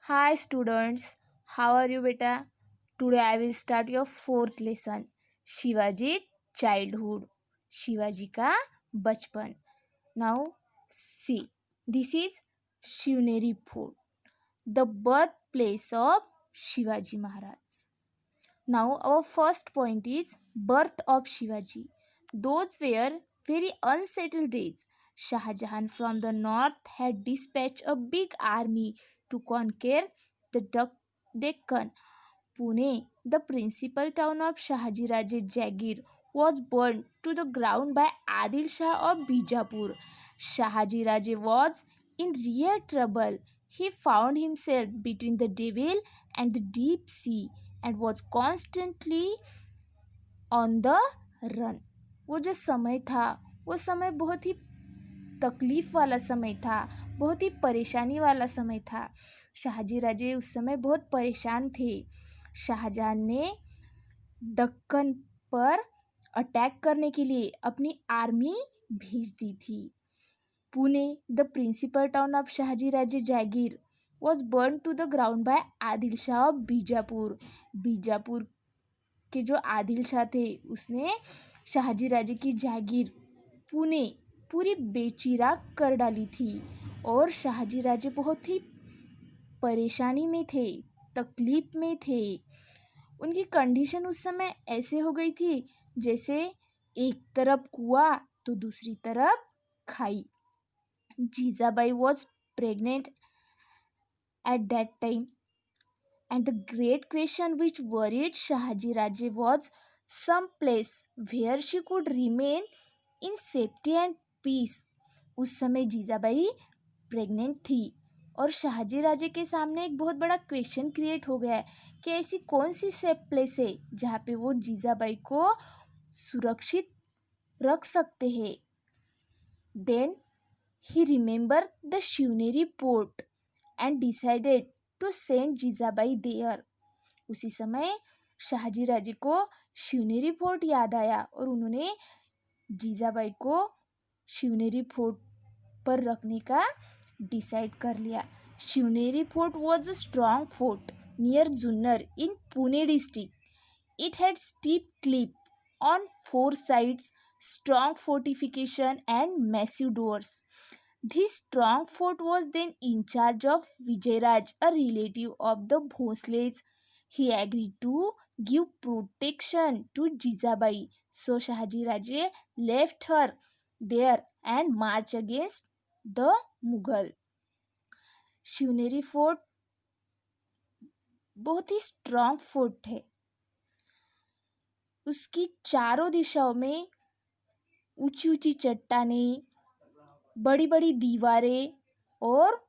Hi students, how are you beta? Today I will start your fourth lesson. Shivaji childhood. Shivaji का बचपन. Now see, this is Shivneri Fort, the birthplace of Shivaji Maharaj. Now our first point is birth of Shivaji. Those were very unsettled days. Shah Jahan from the north had dispatched a big army to conquer the Deccan. Pune, the principal town of Shahaji Raje Jagir, was burned to the ground by Adil Shah of Bijapur. Shahaji Raje was in real trouble. He found himself between the devil and the deep sea and was constantly on the run. वो जो समय था वो समय बहुत ही तकलीफ वाला समय था, बहुत ही परेशानी वाला समय था। शाहजी राजे उस समय बहुत परेशान थे। शाहजहां ने दक्कन पर अटैक करने के लिए अपनी आर्मी भेज दी थी। Pune, the principal town of Shahji Raje jagir, was burn to the ground by Adil Shah of Bijapur. Bijapur के जो आदिल शाह थे उसने शाहजी राजे की जागीर पुणे पूरी बेचिराग कर डाली थी और शाहजी राजे बहुत ही परेशानी में थे, तकलीफ में थे। उनकी कंडीशन उस समय ऐसे हो गई थी जैसे एक तरफ कुआं तो दूसरी तरफ खाई। Jijabai was pregnant at that time and the great question which worried Shahaji Raje was some place where she could remain in safety and peace. उस समय जीजाबाई प्रेग्नेंट थी और शाहजी राजे के सामने एक बहुत बड़ा क्वेश्चन क्रिएट हो गया है कि ऐसी कौन सी सेफ प्लेस है जहाँ पे वो जीजाबाई को सुरक्षित रख सकते हैं। Then he remember the Shivneri port and decided to send Jijabai there. उसी समय शाहजी राजे को शिवनेरी फोर्ट याद आया और उन्होंने जीजाबाई को शिवनेरी फोर्ट पर रखने का डिसाइड कर लिया। Shivneri fort was a strong fort near Junnar in Pune district. It had steep Cliff on 4 sides, strong fortification and massive doors. This strong fort was then in charge of Vijayaraj, a relative of the Bhosles. He agreed to give protection to Jijabai, so Shahaji Raje left her there and marched against the Mughal. Shivneri fort बहुत ही strong fort है। उसकी चारों दिशाओं में ऊंची ऊंची चट्टानें, बड़ी बड़ी दीवारें और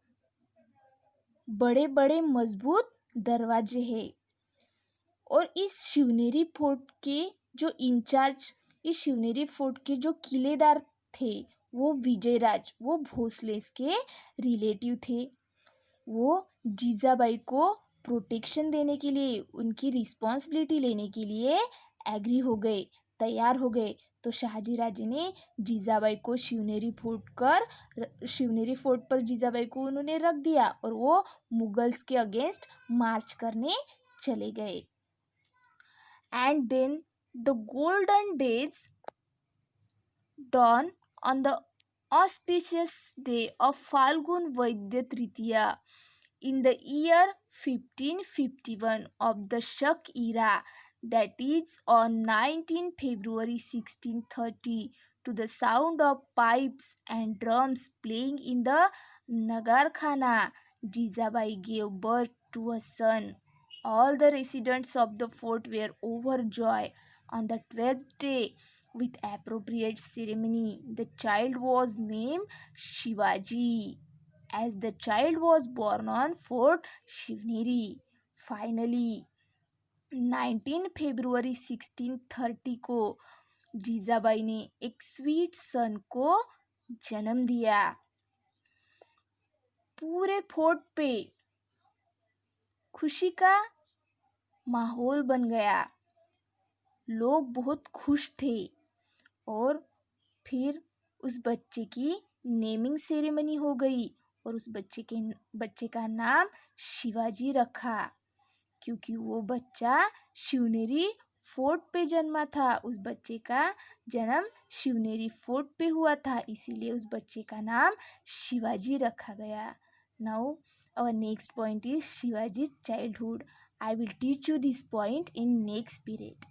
बड़े बड़े मजबूत दरवाजे हैं। और इस शिवनेरी फोर्ट के जो इंचार्ज, इस शिवनेरी फोर्ट के जो किलेदार थे वो विजयराज, वो भोसलेस के रिलेटिव थे। वो जीजाबाई को प्रोटेक्शन देने के लिए, उनकी रिस्पॉन्सिबिलिटी लेने के लिए एग्री हो गए, तैयार हो गए। तो शाहजी राजे ने जीजाबाई को शिवनेरी फोर्ट पर जीजाबाई को उन्होंने रख दिया और वो मुगल्स के अगेंस्ट मार्च करने चले गए। And then the golden days dawn on the auspicious day of Falgun Vaidya Tritiya in the year 1551 of the Shak era, that is on 19 February 1630, to the sound of pipes and drums playing in the Nagarkhana, Jijabai gave birth to a son. All the residents of the fort were overjoyed. On the 12th day, with appropriate ceremony, the child was named Shivaji, as the child was born on Fort Shivneri. Finally, 19 फरवरी 1630 को जीजाबाई ने एक sweet सन को जन्म दिया। पूरे fort पे खुशी का माहौल बन गया, लोग बहुत खुश थे। और फिर उस बच्चे की नेमिंग सेरेमनी हो गई और उस बच्चे का नाम शिवाजी रखा, क्योंकि वो बच्चा शिवनेरी फोर्ट पे जन्मा था। उस बच्चे का जन्म शिवनेरी फोर्ट पे हुआ था, इसीलिए उस बच्चे का नाम शिवाजी रखा गया। Now our next point is Shivaji's childhood. I will teach you this point in next period.